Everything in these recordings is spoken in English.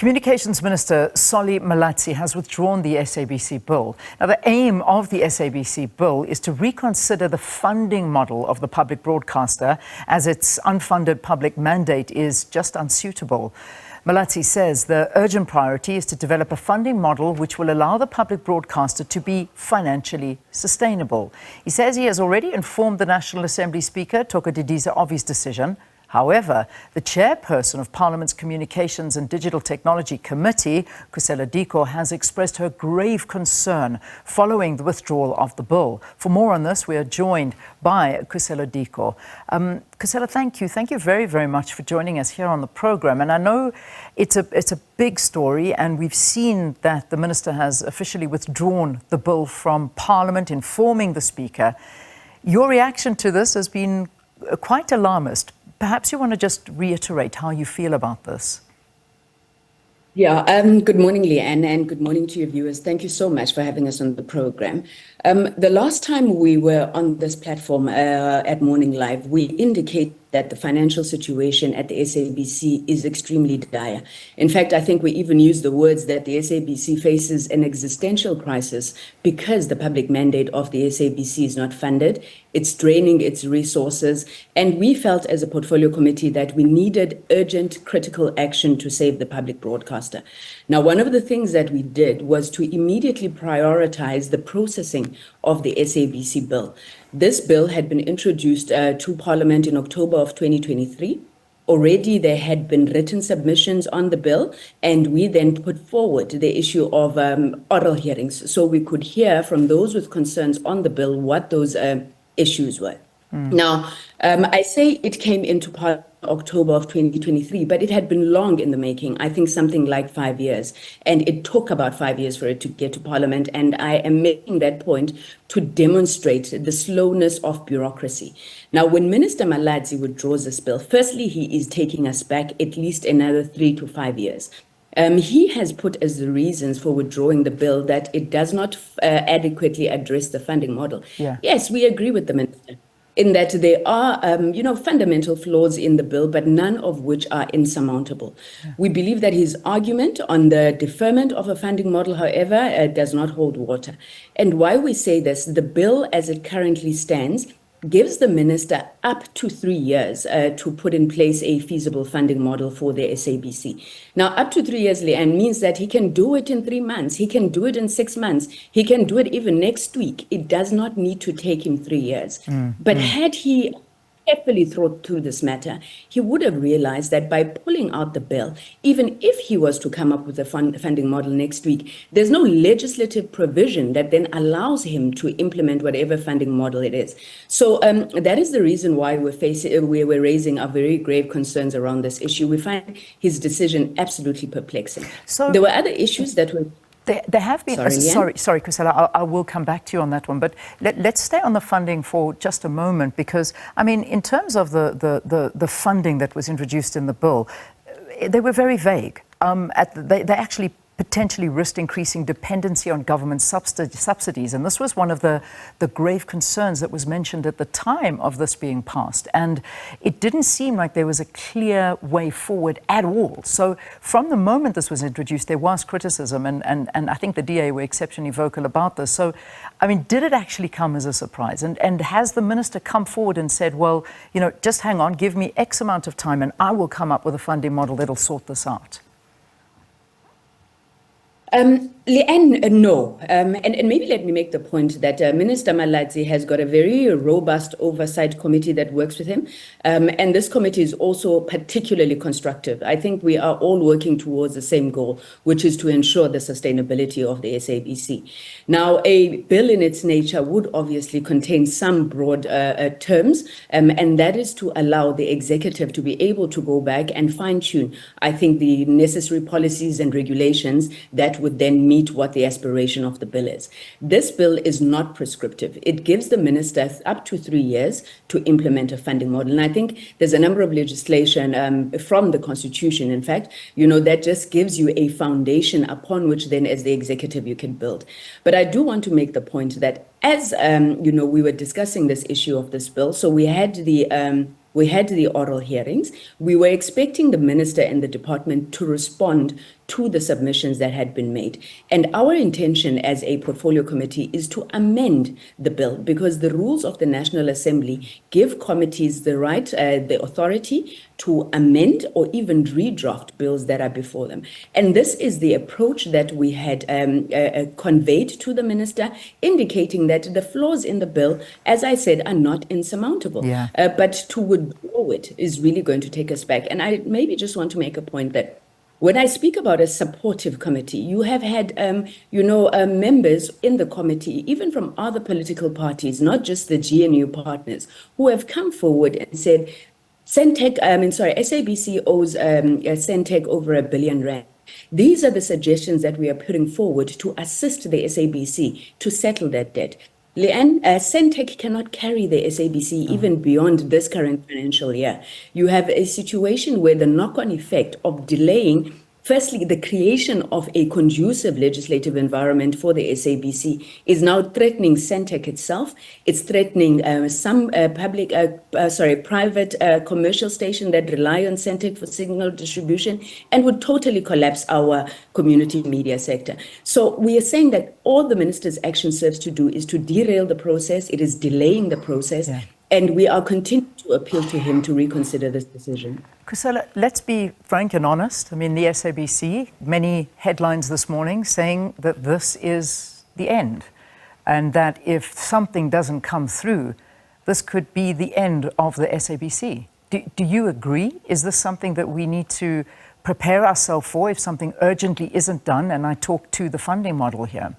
Communications Minister Solly Malatsi has withdrawn the SABC Bill. Now, the aim of the SABC Bill is to reconsider the funding model of the public broadcaster, as its unfunded public mandate is just unsuitable. Malatsi says the urgent priority is to develop a funding model which will allow the public broadcaster to be financially sustainable. He says he has already informed the National Assembly Speaker, Thoko Didiza, of his decision. However, the Chairperson of Parliament's Communications and Digital Technology Committee, Khusela Diko, has expressed her grave concern following the withdrawal of the bill. For more on this, we are joined by Khusela Diko. Khusela, thank you. Thank you very, very much for joining us here on the program. And I know it's a big story, and we've seen that the Minister has officially withdrawn the bill from Parliament, informing the Speaker. Your reaction to this has been quite alarmist. Perhaps you want to just reiterate how you feel about this. Yeah, good morning, Leanne, and good morning to your viewers. Thank you so much for having us on the program. The last time we were on this platform at Morning Live, we indicated that the financial situation at the SABC is extremely dire. In fact, I think we even used the words that the SABC faces an existential crisis because the public mandate of the SABC is not funded. It's draining its resources. And we felt as a portfolio committee that we needed urgent critical action to save the public broadcaster. Now, one of the things that we did was to immediately prioritize the processing of the SABC bill. This bill had been introduced to Parliament in October of 2023. Already there had been written submissions on the bill, and we then put forward the issue of oral hearings so we could hear from those with concerns on the bill what those issues were. Now, I say it came into Parliament October of 2023, but it had been long in the making, I think something like 5 years. And it took about 5 years for it to get to Parliament. And I am making that point to demonstrate the slowness of bureaucracy. Now, when Minister Malatsi withdraws this bill, firstly, he is taking us back at least another 3 to 5 years. He has put as the reasons for withdrawing the bill that it does not adequately address the funding model. Yeah. Yes, we agree with the minister in that there are, fundamental flaws in the bill, but none of which are insurmountable. Yeah. We believe that his argument on the deferment of a funding model, however, does not hold water. And why we say this, the bill as it currently stands gives the minister up to 3 years to put in place a feasible funding model for the SABC. Now, up to 3 years, Leanne, means that he can do it in 3 months. He can do it in 6 months. He can do it even next week. It does not need to take him 3 years. But had he carefully thought through this matter, he would have realized that by pulling out the bill, even if he was to come up with a funding model next week, there's no legislative provision that then allows him to implement whatever funding model it is. So that is the reason why we're raising our very grave concerns around this issue. We find his decision absolutely perplexing. So there were other issues that were... There have been, sorry, Khusela, I will come back to you on that one, but let's stay on the funding for just a moment, because, I mean, in terms of the funding that was introduced in the bill, they were very vague. They actually potentially risked increasing dependency on government subsidies. And this was one of the grave concerns that was mentioned at the time of this being passed. And it didn't seem like there was a clear way forward at all. So from the moment this was introduced, there was criticism. And I think the DA were exceptionally vocal about this. So, I mean, did it actually come as a surprise? And has the minister come forward and said, well, just hang on, give me X amount of time and I will come up with a funding model that'll sort this out? Leanne, no. And maybe let me make the point that Minister Malatsi has got a very robust oversight committee that works with him. And this committee is also particularly constructive. I think we are all working towards the same goal, which is to ensure the sustainability of the SABC. Now, a bill in its nature would obviously contain some broad terms, and that is to allow the executive to be able to go back and fine-tune, I think, the necessary policies and regulations that would then meet what the aspiration of the bill is. This bill is not prescriptive. It gives the minister up to 3 years to implement a funding model. And I think there's a number of legislation from the Constitution, in fact, that just gives you a foundation upon which then as the executive you can build. But I do want to make the point that as, we were discussing this issue of this bill, so we had the oral hearings. We were expecting the minister and the department to respond to the submissions that had been made. And our intention as a portfolio committee is to amend the bill, because the rules of the National Assembly give committees the right, the authority to amend or even redraft bills that are before them. And this is the approach that we had conveyed to the minister, indicating that the flaws in the bill, as I said, are not insurmountable. Yeah. But to withdraw it is really going to take us back. And I maybe just want to make a point that when I speak about a supportive committee, you have had, members in the committee, even from other political parties, not just the GNU partners, who have come forward and said, SABC owes Centec over R1 billion. These are the suggestions that we are putting forward to assist the SABC to settle that debt. Leanne, Centec cannot carry the SABC even beyond this current financial year. You have a situation where the knock-on effect of delaying, firstly, the creation of a conducive legislative environment for the SABC is now threatening Centec itself. It's threatening some private commercial stations that rely on Centec for signal distribution, and would totally collapse our community media sector. So we are saying that all the minister's action serves to do is to derail the process. It is delaying the process. Yeah. And we are continuing to appeal to him to reconsider this decision. Khusela, let's be frank and honest. I mean, the SABC, many headlines this morning saying that this is the end, and that if something doesn't come through, this could be the end of the SABC. Do you agree? Is this something that we need to prepare ourselves for if something urgently isn't done? And I talk to the funding model here.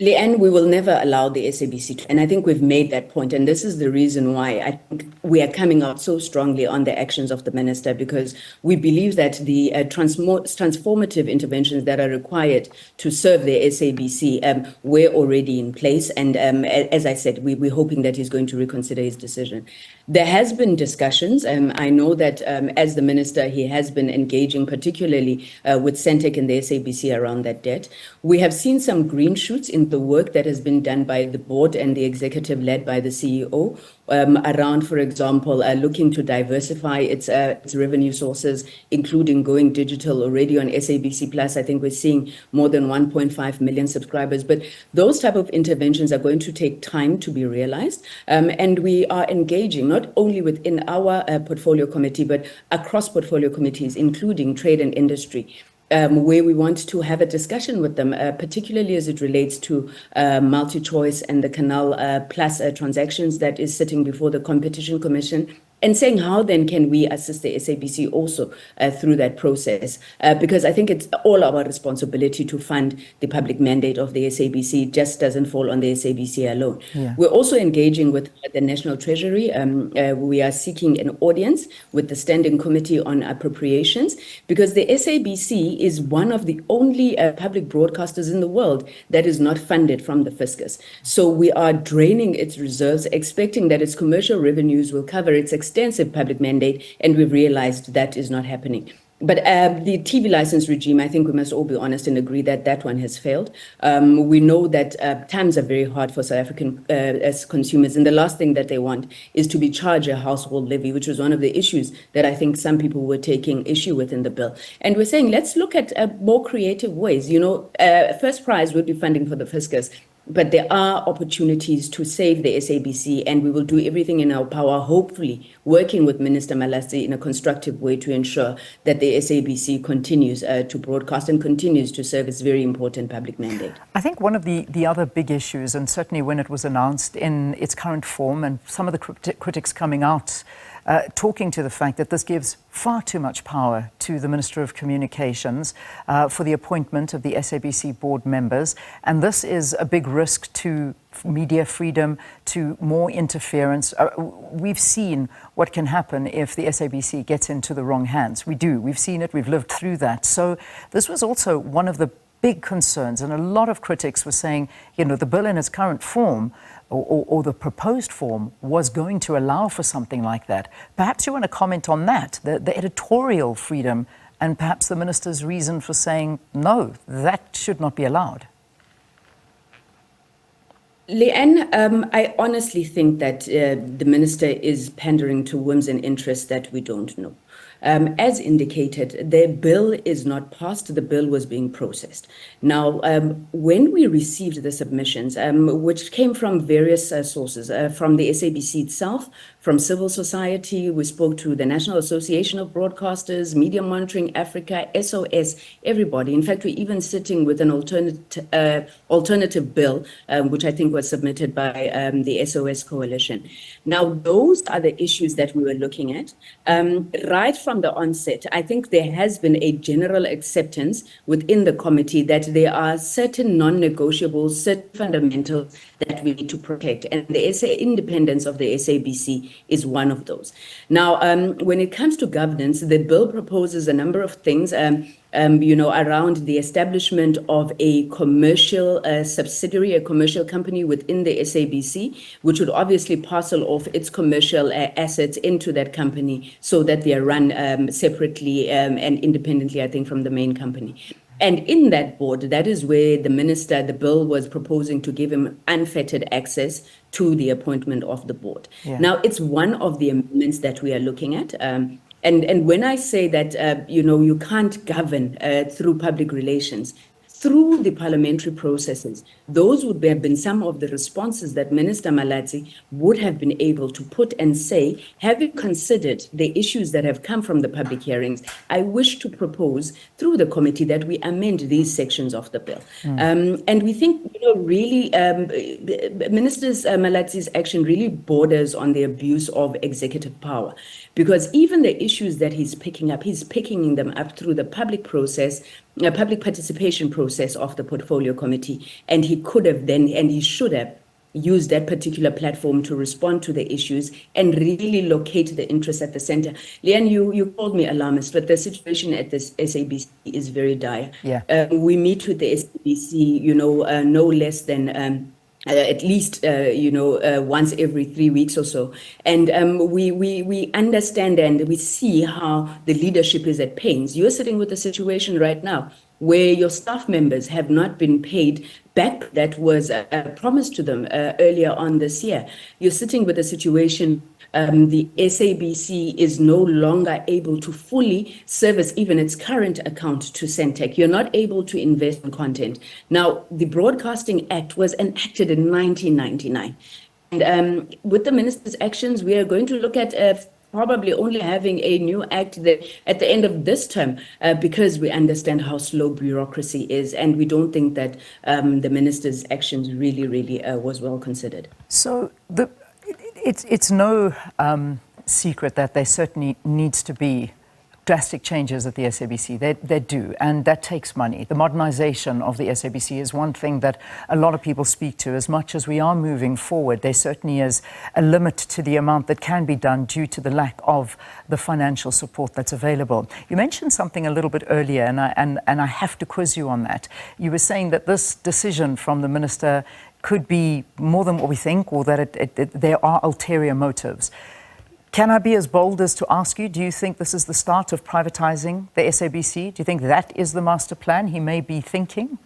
Leanne, we will never allow the SABC to, and I think we've made that point, and this is the reason why I think we are coming out so strongly on the actions of the minister, because we believe that the transformative interventions that are required to serve the SABC were already in place, and as I said, we're hoping that he's going to reconsider his decision. There has been discussions. I know that as the minister, he has been engaging particularly with Centec and the SABC around that debt. We have seen some green shoots in the work that has been done by the board and the executive led by the CEO around, for example, looking to diversify its revenue sources, including going digital already on SABC Plus. I think we're seeing more than 1.5 million subscribers. But those type of interventions are going to take time to be realized. And we are engaging not only within our portfolio committee, but across portfolio committees, including trade and industry, where we want to have a discussion with them, particularly as it relates to multi-choice and the Canal Plus transactions that is sitting before the Competition Commission, and saying how then can we assist the SABC also through that process, because I think it's all our responsibility to fund the public mandate of the SABC. It just doesn't fall on the SABC alone. Yeah. We're also engaging with the National Treasury. We are seeking an audience with the Standing Committee on Appropriations, because the SABC is one of the only public broadcasters in the world that is not funded from the fiscus. So we are draining its reserves, expecting that its commercial revenues will cover its extensive public mandate, and we've realized that is not happening. But the TV license regime, I think we must all be honest and agree that that one has failed. We know that times are very hard for South African as consumers, and the last thing that they want is to be charged a household levy, which was one of the issues that I think some people were taking issue with in the bill. And we're saying, let's look at more creative ways. First prize would be funding for the fiscus, but there are opportunities to save the SABC, and we will do everything in our power, hopefully working with Minister Malatsi in a constructive way to ensure that the SABC continues to broadcast and continues to serve its very important public mandate. I think one of the other big issues, and certainly when it was announced in its current form, and some of the critics coming out talking to the fact that this gives far too much power to the Minister of Communications for the appointment of the SABC board members. And this is a big risk to media freedom, to more interference. We've seen what can happen if the SABC gets into the wrong hands. We've seen it, we've lived through that. So this was also one of the big concerns, and a lot of critics were saying, the bill in its current form or the proposed form was going to allow for something like that. Perhaps you want to comment on that, the editorial freedom, and perhaps the minister's reason for saying, no, that should not be allowed. Leanne, I honestly think that the minister is pandering to whims and interests that we don't know. as indicated, the bill is not passed. The bill was being processed. Now, when we received the submissions, which came from various sources, from the SABC itself, from civil society, we spoke to the National Association of Broadcasters, Media Monitoring Africa, SOS, everybody. In fact, we're even sitting with an alternative bill, which I think was submitted by the SOS Coalition. Now, those are the issues that we were looking at. Right from the onset, I think there has been a general acceptance within the committee that there are certain non-negotiables, certain fundamentals that we need to protect. And the independence of the SABC is one of those. Now, when it comes to governance, the bill proposes a number of things, around the establishment of a commercial subsidiary, a commercial company within the SABC, which would obviously parcel off its commercial assets into that company so that they are run separately and independently, I think, from the main company. And in that board, that is where the bill was proposing to give him unfettered access to the appointment of the board. Yeah. Now, it's one of the amendments that we are looking at. And when I say that, you can't govern through public relations, through the parliamentary processes, those would have been some of the responses that Minister Malatsi would have been able to put and say, having considered the issues that have come from the public hearings, I wish to propose through the committee that we amend these sections of the bill. And we think, really, Minister Malatsi's action really borders on the abuse of executive power, because even the issues that he's picking them up through the public process, public participation process of the portfolio committee, and he could have then, and he should have, used that particular platform to respond to the issues and really locate the interests at the center. Leanne, you called me alarmist, but the situation at this SABC is very dire. Yeah. We meet with the SABC, no less than at least, once every 3 weeks or so. And we understand and we see how the leadership is at pains. You're sitting with a situation right now where your staff members have not been paid back that was promised to them earlier on this year. You're sitting with a situation the SABC is no longer able to fully service even its current account to Centec. You're not able to invest in content. Now, the Broadcasting Act was enacted in 1999. And with the minister's actions, we are going to look at probably only having a new act at the end of this term, because we understand how slow bureaucracy is, and we don't think that the minister's actions really was well considered. So it's no secret that there certainly needs to be drastic changes at the SABC. They do, and that takes money. The modernization of the SABC is one thing that a lot of people speak to. As much as we are moving forward, there certainly is a limit to the amount that can be done due to the lack of the financial support that's available. You mentioned something a little bit earlier, and I have to quiz you on that. You were saying that this decision from the minister could be more than what we think, or that there are ulterior motives. Can I be as bold as to ask you, do you think this is the start of privatizing the SABC? Do you think that is the master plan he may be thinking?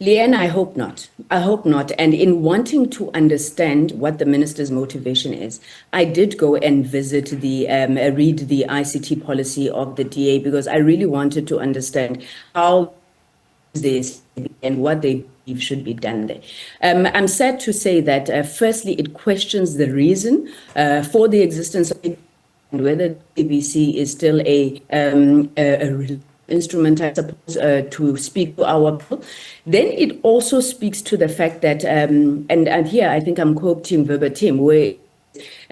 Leanne, I hope not. I hope not. And in wanting to understand what the minister's motivation is, I did go and read the ICT policy of the DA, because I really wanted to understand how this and what they believe should be done there. I'm sad to say that, firstly, it questions the reason for the existence of it, and whether the ABC is still a instrument, I suppose, to speak to our bill. Then it also speaks to the fact that, and here I think I'm quoting verbatim, where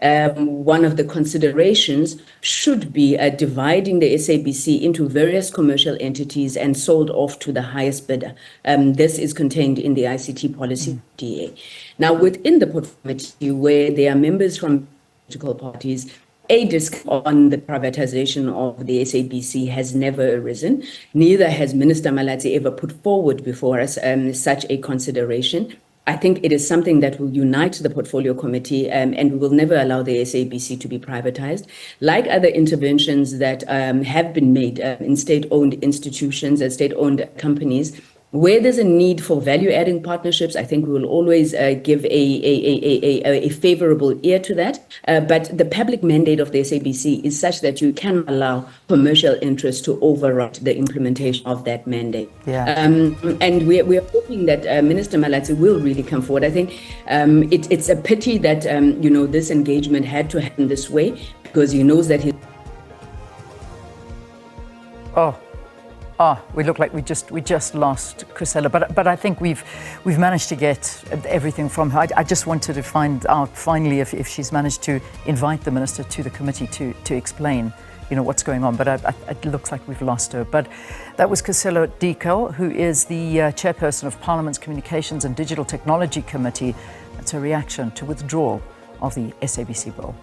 one of the considerations should be dividing the SABC into various commercial entities and sold off to the highest bidder. This is contained in the ICT policy DA. Now, within the committee, where there are members from political parties, a discussion on the privatization of the SABC has never arisen. Neither has Minister Malatsi ever put forward before us such a consideration. I think it is something that will unite the portfolio committee, and we will never allow the SABC to be privatized. Like other interventions that have been made in state-owned institutions and state-owned companies, Where there's a need for value-adding partnerships, I think we will always give a favorable ear to that. But the public mandate of the SABC is such that you can allow commercial interests to override the implementation of that mandate. Yeah. And we are hoping that Minister Malatsi will really come forward. I think it's a pity that this engagement had to happen this way, because he knows that he. We look like we just lost Khusela, but I think we've managed to get everything from her. I just wanted to find out finally if she's managed to invite the minister to the committee to explain, what's going on. But it looks like we've lost her. But that was Khusela Diko, who is the chairperson of Parliament's Communications and Digital Technology Committee. That's her reaction to withdrawal of the SABC bill.